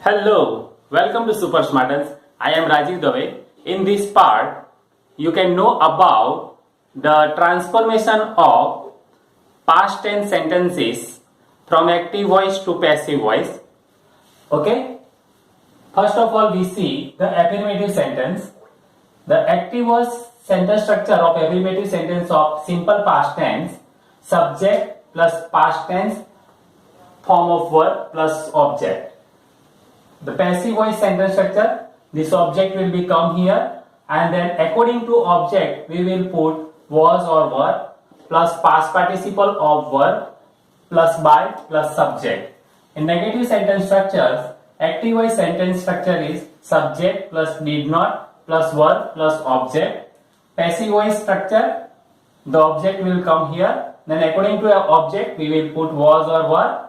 Hello, welcome to Super Smartens. I am Rajiv Dave. In this part, you can know about the transformation of past tense sentences from active voice to passive voice. Okay? First of all, we see the affirmative sentence. The active voice sentence structure of affirmative sentence of simple past tense, subject plus past tense, form of verb plus object. The passive voice sentence structure, this object will be come here, and then according to object we will put was or were plus past participle of verb plus by plus subject. In negative sentence structures, active voice sentence structure is subject plus did not plus verb plus object. Passive voice structure, the object will come here, then according to object we will put was or were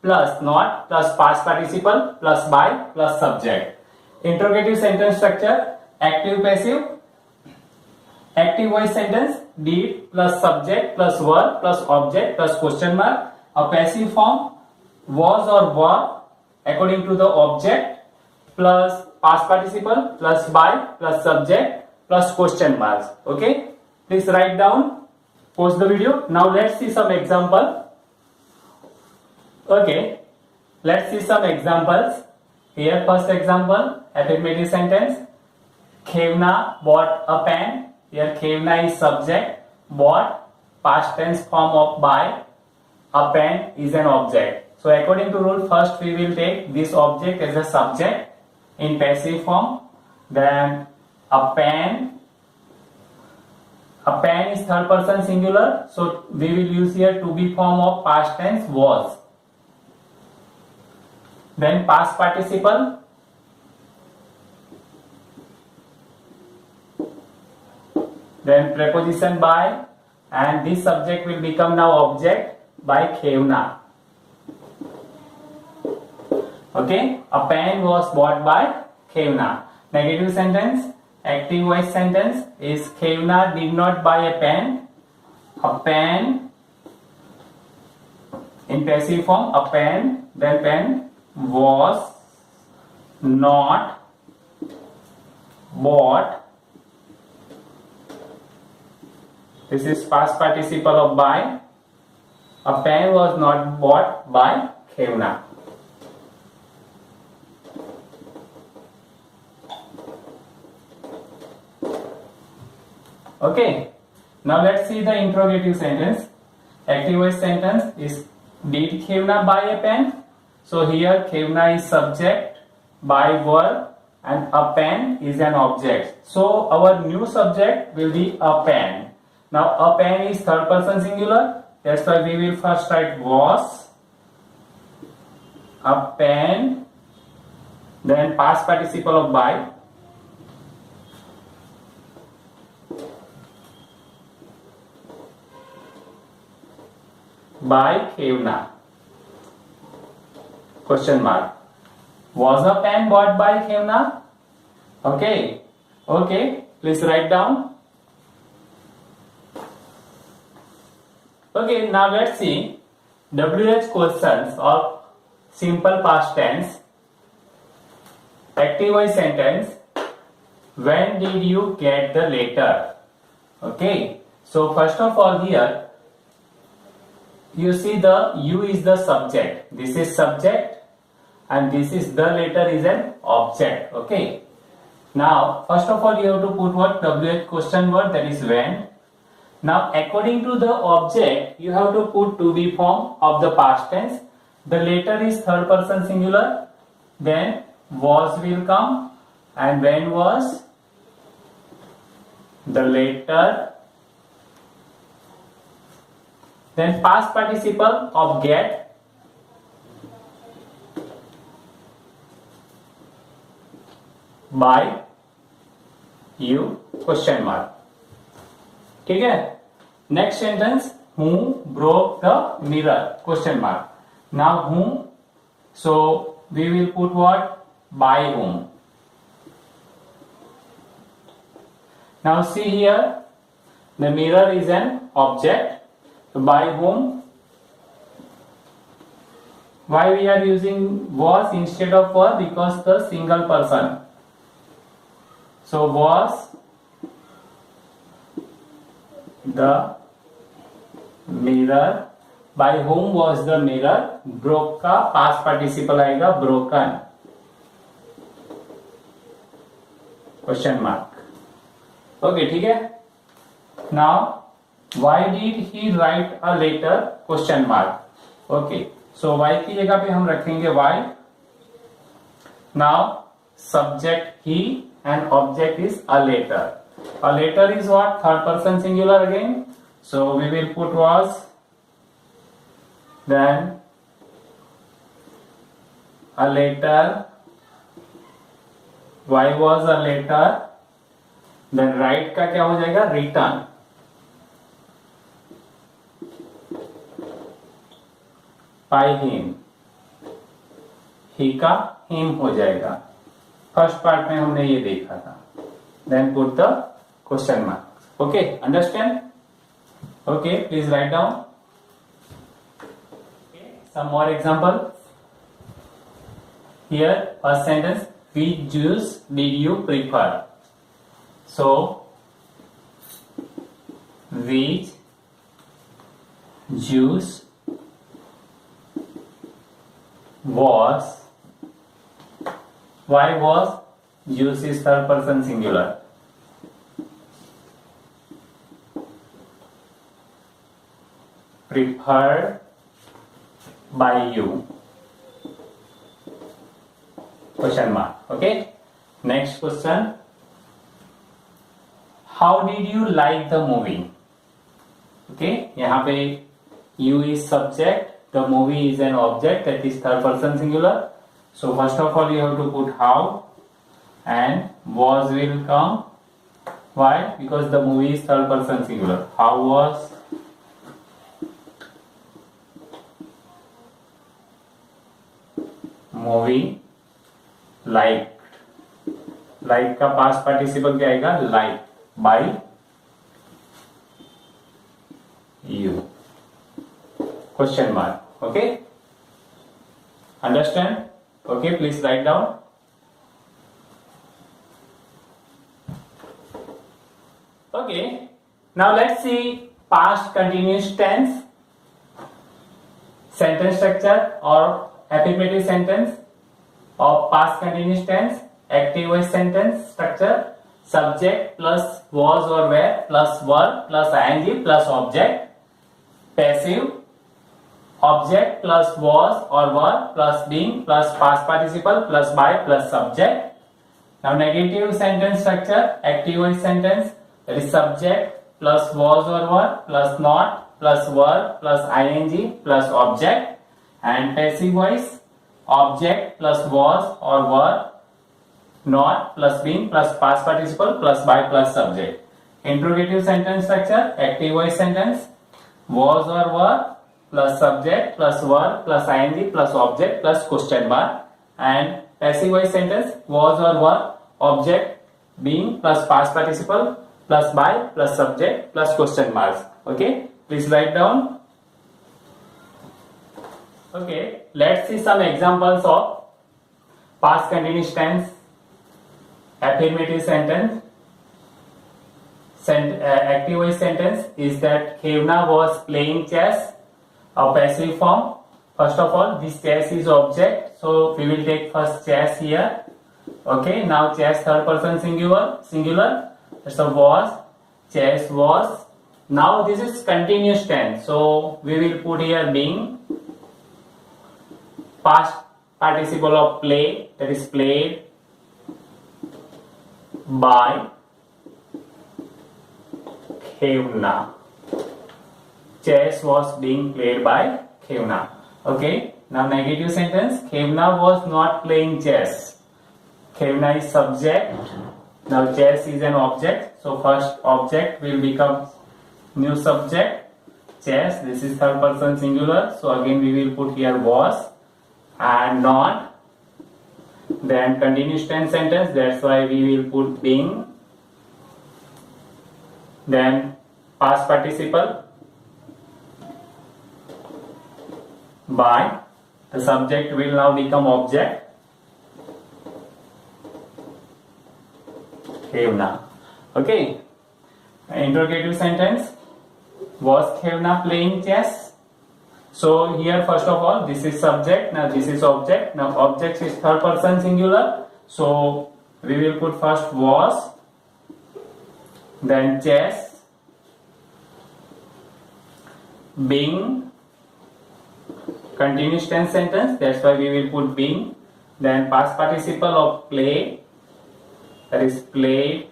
plus not plus past participle plus by plus subject. Interrogative sentence structure, active passive. Active voice sentence, did plus subject plus verb plus object plus question mark. A passive form, was or were according to the object plus past participle plus by plus subject plus question marks. Okay, please write down, pause the video. Now let's see some example. Okay, let's see some examples. Here, first example, affirmative sentence. Khevna bought a pen. Here, Khevna is subject. Bought, past tense form of buy. A pen is an object. So, according to rule, first we will take this object as a subject in passive form. Then, a pen. A pen is third person singular. So, we will use here to be form of past tense was. Then past participle, then preposition by, and this subject will become now object by Khevna. Okay, a pen was bought by Khevna. Negative sentence, active voice sentence is Khevna did not buy a pen. A pen in passive form, a pen, then pen was not bought. This is past participle of by. A pen was not bought by Khevna. Okay, now let's see the interrogative sentence. Active voice sentence is did Khevna buy a pen? So here Khevna is subject, by verb, and a pen is an object. So our new subject will be a pen. Now a pen is third person singular. That's why we will first write was. A pen, then past participle of by. By Khevna. Question mark. Was a pen bought by Khevna? Okay. Okay. Please write down. Okay. Now let's see WH questions of simple past tense. Active voice sentence. When did you get the letter? Okay. So first of all here, you see the you is the subject. This is subject. And this is the letter is an object. Okay. Now, first of all, you have to put what WH question word, that is when. Now, according to the object, you have to put to be form of the past tense. The letter is third person singular. Then was will come, and when was the letter. Then past participle of get. By you question mark. ठीक है. Next sentence, who broke the mirror question mark. Now whom, so we will put what, by whom. Now see here, the mirror is an object. By whom Why we are using was instead of were? Because the single person. So was the mirror. By whom was the mirror? Broke का past participle आएगा broken. Question mark. Okay, ठीक है. Now, why did he write a letter? Question mark. Okay. So why की जगह पे हम रखेंगे why. Now, subject he and object is a letter. A letter is what? Third person singular again. So we will put was. Then a letter. Why was a letter? Then write का क्या हो जाएगा? Written. By him. He का him हो जाएगा. First part में हमने ये देखा था. Then put the question mark. Okay, understand? Okay, please write down. Okay, some more example. Here, first sentence. Which juice did you prefer? So, which juice was? Why was? Juice is third person singular. Preferred by you. Question mark. Okay. Next question. How did you like the movie? Okay. यहाँ पे you is subject. The movie is an object, that is third person singular. So first of all you have to put how, and was will come. Why? Because the movie is third person singular. How was movie liked? Like का past participle क्या आएगा? Like by you. Question mark. Okay. Understand? Okay, please write down. Okay. Now let's see past continuous tense, sentence structure or affirmative sentence of past continuous tense, active voice sentence structure, subject plus was or were plus were plus ing plus object, passive, object plus was or were plus being plus past participle plus by plus subject. Now negative sentence structure, active voice sentence, that is subject plus was or were plus not plus were plus ing plus object, and passive voice, object plus was or were not plus being plus past participle plus by plus subject. Interrogative sentence structure, active voice sentence, was or were plus subject plus were plus ing plus object plus question mark, and passive voice sentence, was or were, object, being plus past participle plus by plus subject plus question marks. Okay, please write down. Okay, let's see some examples of past continuous tense, affirmative sentence. Active voice sentence is that Khevna was playing chess. A passive form. First of all, this chess is object, so we will take first chess here. Okay, now chess third person singular. So was, chess was. Now this is continuous tense, so we will put here being, past participle of play, that is played by Khevna. Chess was being played by Khevna. Okay. Now negative sentence. Khevna was not playing chess. Khevna is subject. Now chess is an object. So first object will become new subject. Chess. This is third person singular. So again we will put here was and not. Then continuous tense sentence. That's why we will put being. Then past participle by The subject will now become object. Khevna. Okay. Interrogative sentence. Was Khevna playing chess? So here first of all this is subject, now this is object. Now object is third person singular. So we will put first was, then chess, being, continuous tense sentence, that's why we will put being, then past participle of play, that is played,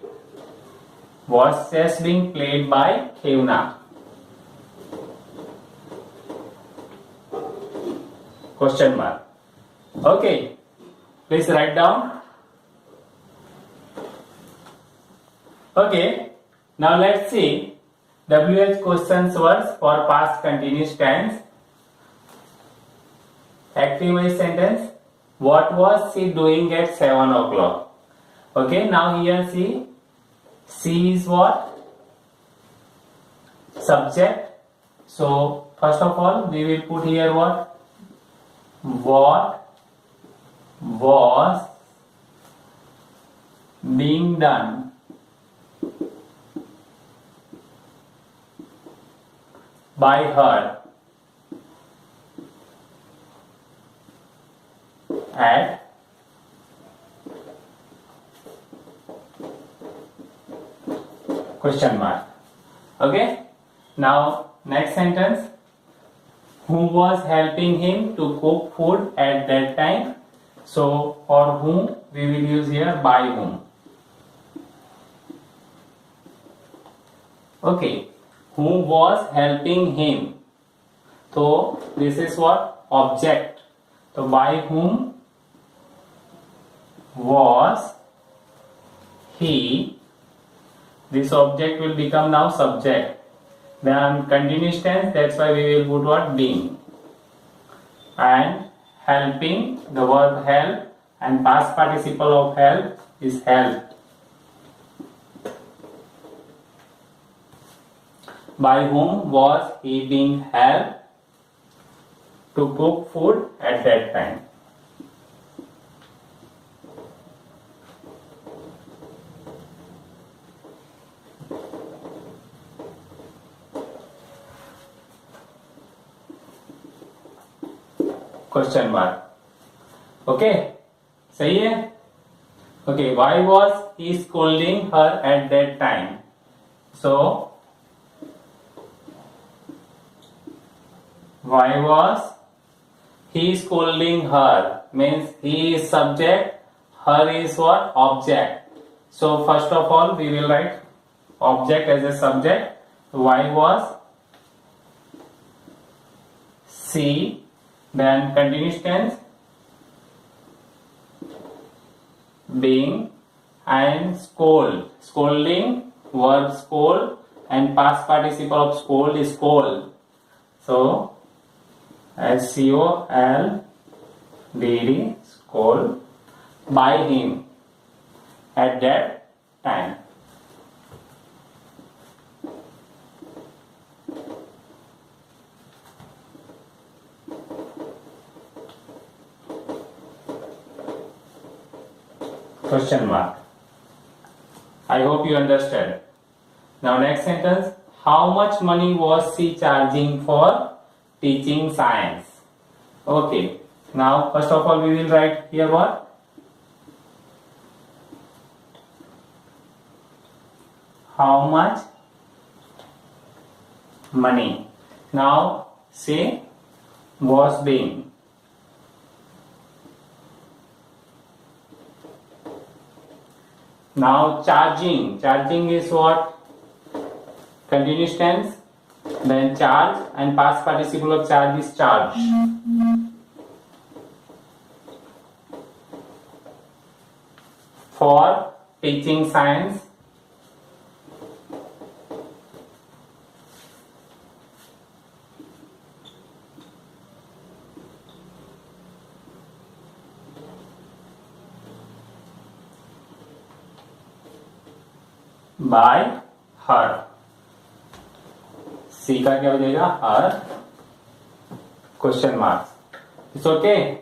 was chess being played by Khevna. Question mark. Okay, please write down. Okay, now let's see WH questions words for past continuous tense. Active voice sentence. What was she doing at 7 o'clock? Okay, now here see. She is what? Subject. So first of all we will put here what? What was being done by her at question mark. Okay, now next sentence. Who was helping him to cook food at that time? So for whom we will use here by whom. Okay, who was helping him? So this is what? Object. So by whom was he? This object will become now subject. Then continuous tense, that's why we will put what? Being. And helping, the verb help, and past participle of help is helped. By whom was he being helped to cook food at that time? Question mark. Okay, सही है? Okay, why was he scolding her at that time? So why was he scolding her? Means he is subject, her is what? Object. So first of all we will write object as a subject. Why was she, then continuous tense, being, and scold. Scolding, verb scold, and past participle of scold is scold. So SCOLD, scold, by him at that time. Question mark. I hope you understand. Now next sentence. How much money was she charging for teaching science? Okay. Now first of all we will write here what? How much money. Now say was being. Now charging. Charging is what? Continuous tense. Then charge, and past participle of charge is charge. For teaching science. By her. सी का क्या हो जाएगा? हर, question mark. It's okay.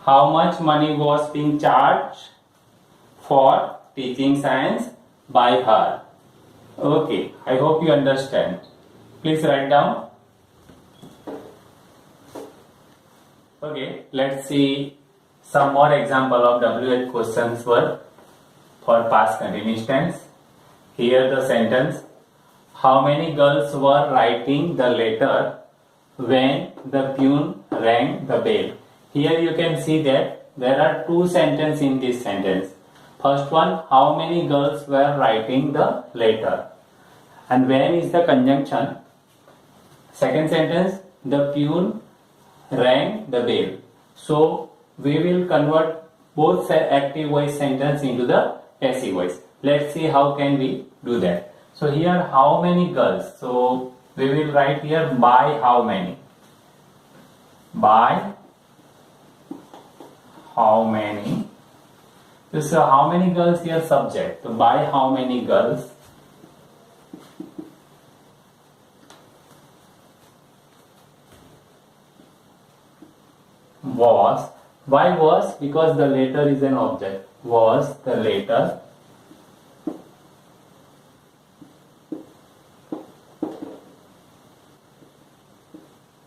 How much money was being charged for teaching science by her? Okay, I hope you understand. Please write down. Okay, let's see some more example of WH questions for past continuous tense. Here the sentence: how many girls were writing the letter when the peon rang the bell? Here you can see that there are two sentences in this sentence. First one, how many girls were writing the letter, and when is the conjunction. Second sentence, the peon rang the bell. So we will convert both active voice sentence into the passive voice. Let's see how can we do that. So here, how many girls? So we will write here by how many. By how many. So how many girls here subject. So by how many girls. Was. Why was? Because the letter is an object. Was the letter.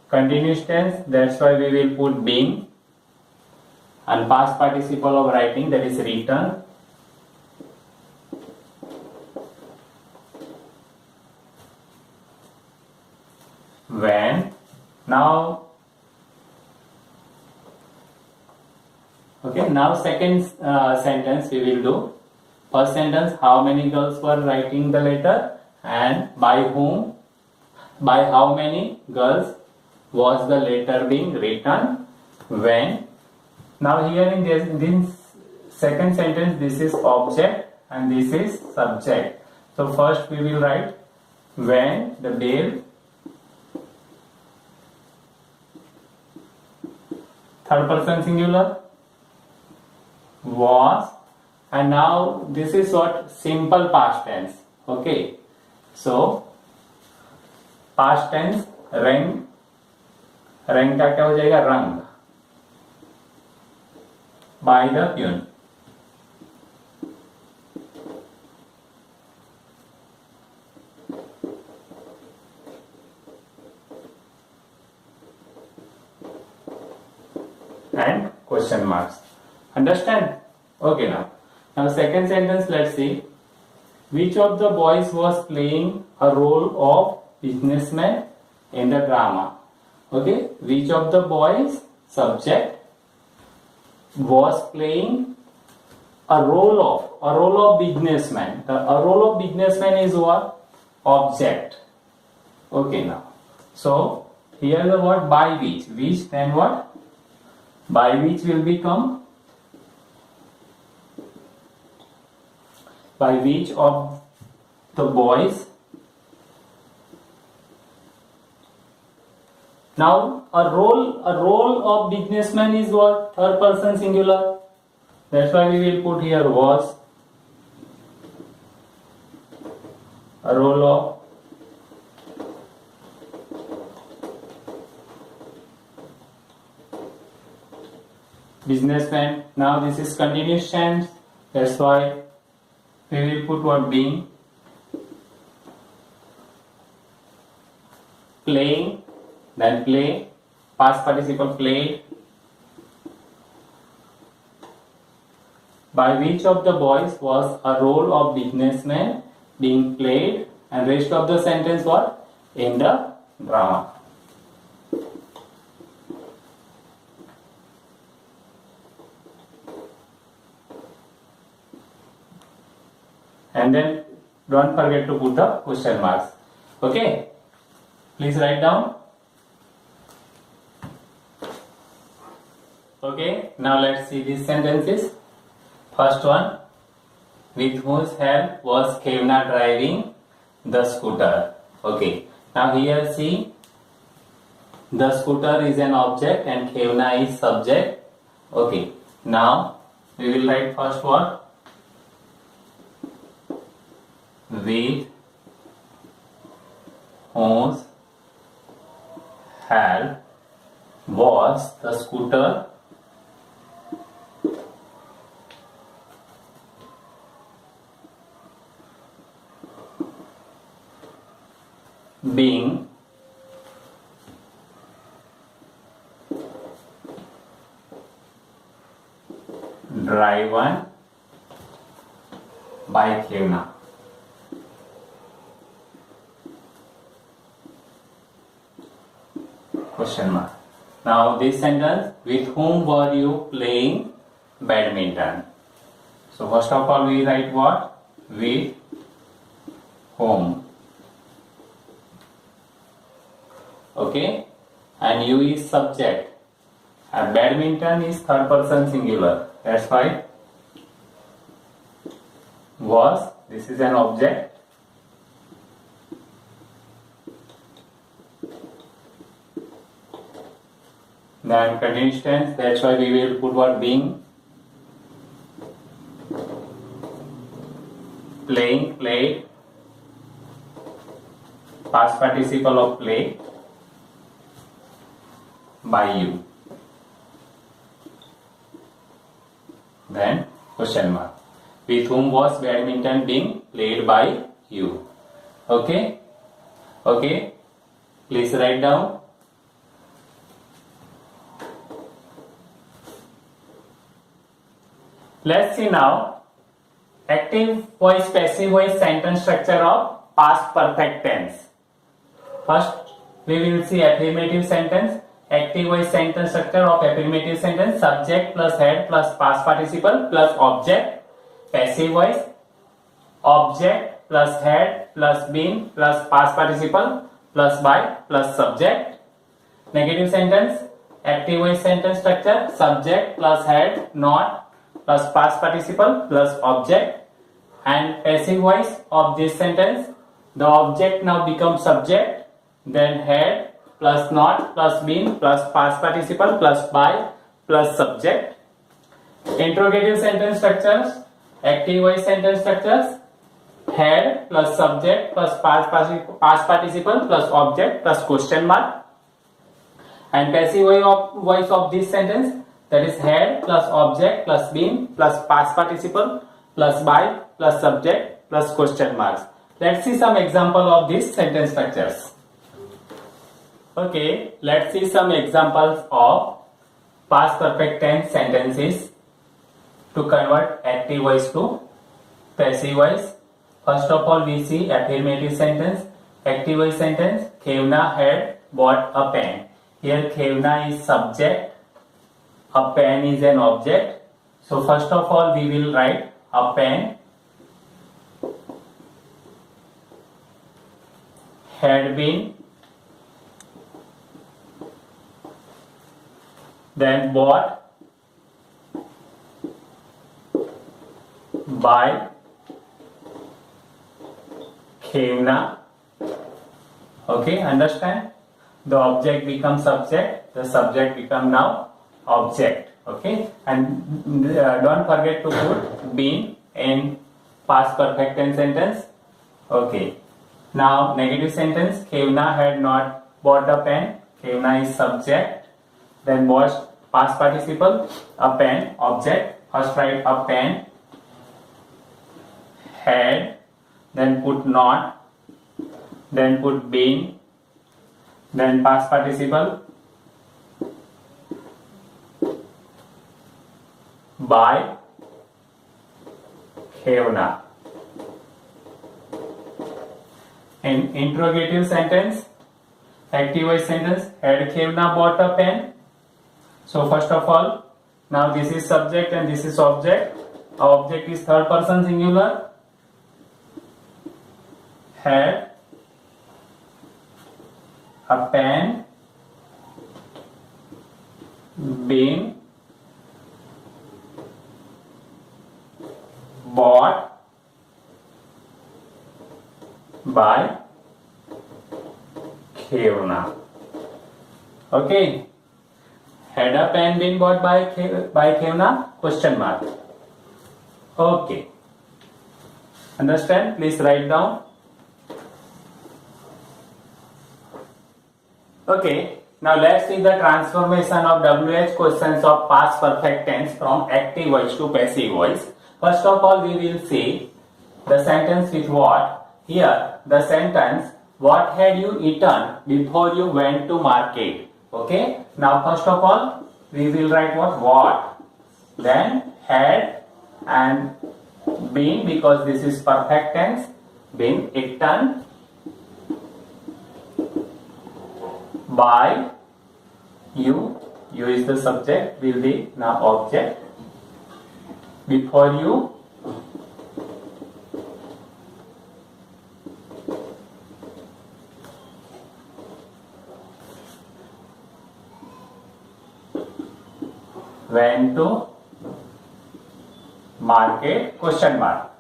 Continuous tense, that's why we will put being. And past participle of writing, that is written. When. Now, okay, now second sentence we will do. First sentence, how many girls were writing the letter, and by whom, by how many girls was the letter being written, when. Now here in this second sentence, this is object and this is subject. So first we will write when the bell. Third person singular. Was. And now this is what simple past tense. Okay, so past tense rang. रंग का क्या हो जाएगा, रंग. By the peon. And question marks. Understand? Okay, now second sentence, let's see. Which of the boys was playing a role of businessman in the drama? Okay, which of the boys, subject, was playing a role of businessman. A role of businessman is what? Object. Okay, now. So here the word by which then what? By which will become by which of the boys. Now a role of businessman is what? Third person singular. That's why we will put here was. A role of businessman. Now this is continuous tense. That's why we will put what? Being. Playing. Then play, past participle played. By which of the boys was a role of businessman being played, and rest of the sentence what? In the drama. And then don't forget to put the question marks. Okay, please write down. Okay, now let's see these sentences. First one, with whose help was Kevna driving the scooter? Okay, now here see, the scooter is an object and Kevna is subject. Okay, now we will write first one, with whose help Was the scooter being driven by Khevna? Question mark. Now this sentence, with whom were you playing badminton? So first of all we write what? With whom. Okay, and you is subject, and badminton is third person singular, that's why was, this is an object, then continuous tense, that's why we will put what? Being, playing, played, past participle of play, by you. Then question mark. With whom was badminton being played by you? Okay? Okay? Please write down. Let's see now active voice, passive voice sentence structure of past perfect tense. First, we will see affirmative sentence. Active voice sentence structure of affirmative sentence: subject plus head plus past participle plus object. Passive voice: object plus head plus been plus past participle plus by plus subject. Negative sentence: active voice sentence structure: subject plus head not plus past participle plus object. And passive voice of this sentence: the object now becomes subject, then head plus not plus been plus past participle plus by plus subject. Interrogative sentence structures: active voice sentence structures: head plus subject plus past participle plus object plus question mark. And passive voice of this sentence, that is head plus object plus been plus past participle plus by plus subject plus question marks. Let's see some example of these sentence structures. Okay, let's see some examples of past perfect tense sentences to convert active voice to passive voice. First of all, we see affirmative sentence. Active voice sentence: Khevna had bought a pen. Here Khevna is subject, a pen is an object. So first of all we will write a pen had been, then bought by Khevna. Okay, understand? The object becomes subject, the subject become now object. Okay, and don't forget to put been in past perfect tense sentence. Okay, now negative sentence: Khevna had not bought a pen. Khevna is subject, then was past participle, a pen, object. First write a pen had, then put not, then put been, then past participle by Khevna. In interrogative sentence, active voice sentence: had Khevna bought a pen? So first of all, now this is subject and this is object. Our object is third person singular. Had a pen been bought by Khevna. Okay, had a pen been bought by Khevna? Question mark. Okay, understand? Please write down. Okay, Now let's see the transformation of WH questions of past perfect tense from active voice to passive voice. First of all, we will see the sentence with what. Here, the sentence, what had you eaten before you went to market? Okay. Now, first of all, we will write what? Then had and been, because this is perfect tense, been eaten by you. You is the subject, will be now object. Before you went to market, question mark.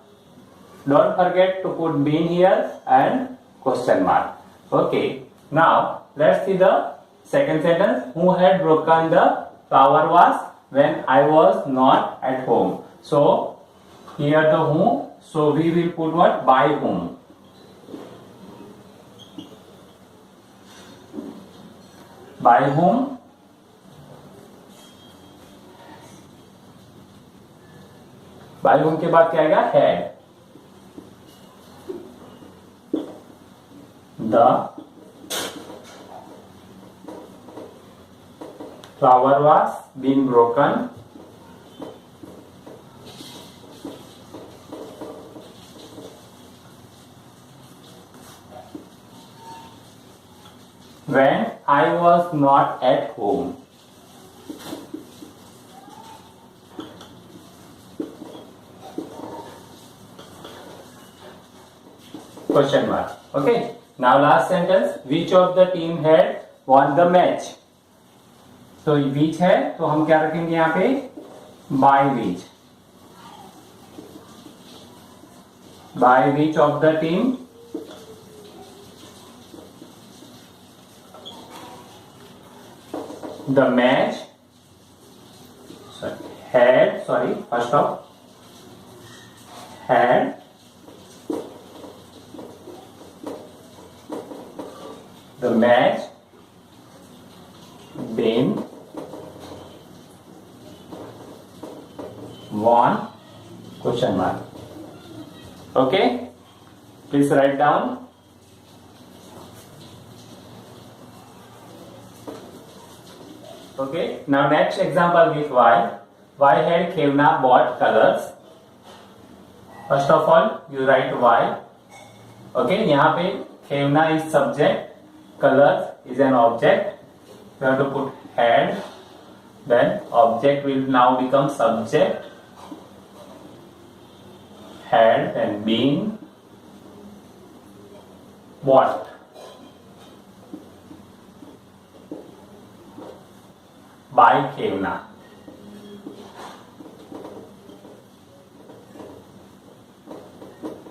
Don't forget to put been here and question mark. Okay. Now let's see the second sentence. Who had broken the flower vase when I was not at home? So here the whom. So we will put what? By whom. By whom? By whom के बाद क्या आएगा? Had the flower was been broken when I was not at home. Question mark. Okay. Now last sentence. Which of the team had won the match? तो which है तो हम क्या रखेंगे यहाँ पे? By which. By which of the team the match had the match been won? Question mark. Okay, please write down. Okay, now next example with why. Why had Khevna bought colors? First of all, you write why. Okay, यहाँ पे Khevna is subject, colors is an object. You have to put had. Then object will now become subject. Had and been what? By Khevna.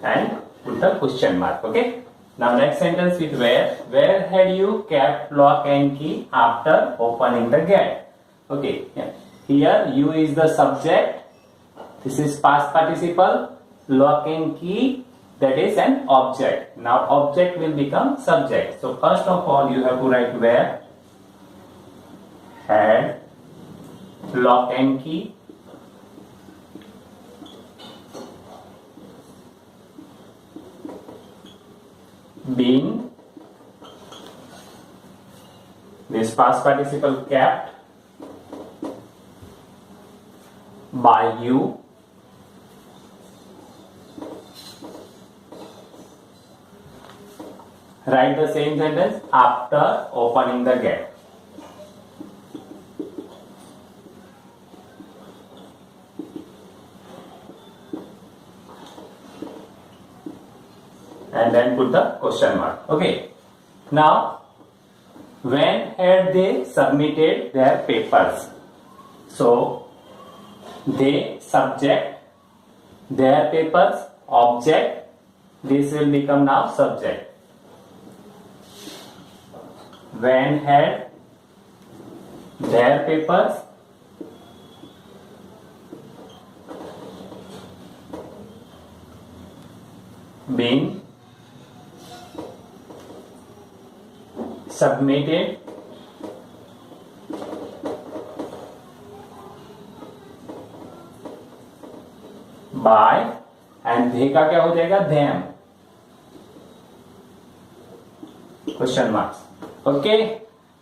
And put the question mark. Okay. Now next sentence with where. Where had you kept lock and key after opening the gate? Okay. Yeah. Here you is the subject. This is past participle. Lock and key, that is an object. Now object will become subject. So first of all you have to write where. Had lock and key been, this past participle kept by you write the same sentence after opening the gate. And then put the question mark. Okay. Now, when had they submitted their papers? So, they subject, their papers object. This will become now subject. When had their papers been submitted by, and they का क्या हो जाएगा, them, question marks. Okay,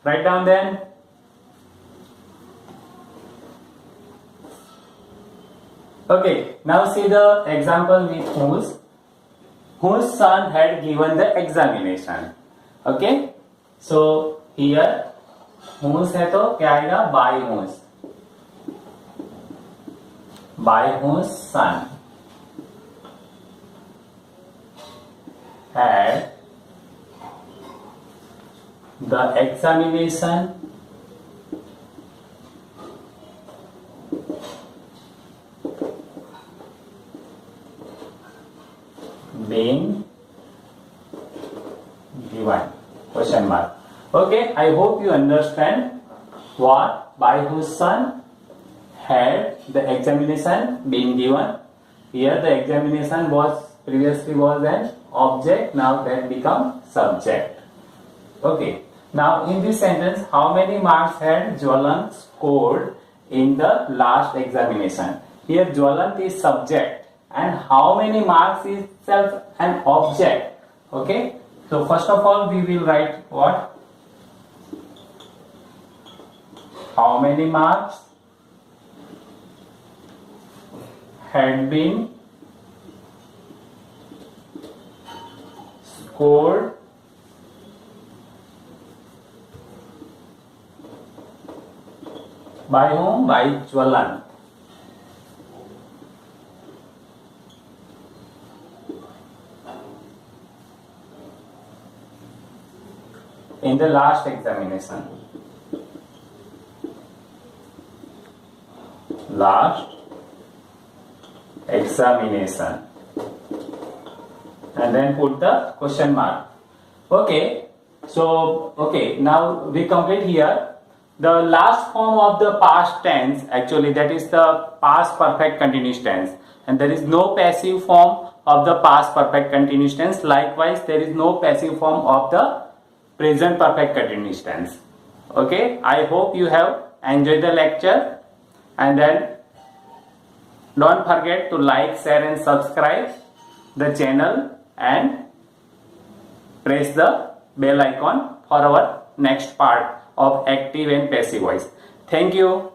write down then. Okay, now see the example with whose son had given the examination. Okay, so here whose है तो क्या आएगा, by whose son had the examination being given, question mark. Okay, I hope you understand what by whose son had the examination being given. Here the examination was previously was an object, now that become subject. Okay, now in this sentence, how many marks had Jwalant scored in the last examination? Here Jwalant is subject and how many marks is itself an object. Okay, so first of all we will write what, how many marks had been scored by whom, by Jwalant. In the last examination. Last examination. And then put the question mark. Okay, so okay, now we complete here. The last form of the past tense, actually that is the past perfect continuous tense, and there is no passive form of the past perfect continuous tense. Likewise, there is no passive form of the present perfect continuous tense. Okay, I hope you have enjoyed the lecture, and then don't forget to like, share and subscribe the channel and press the bell icon for our next part of active and passive voice. Thank you.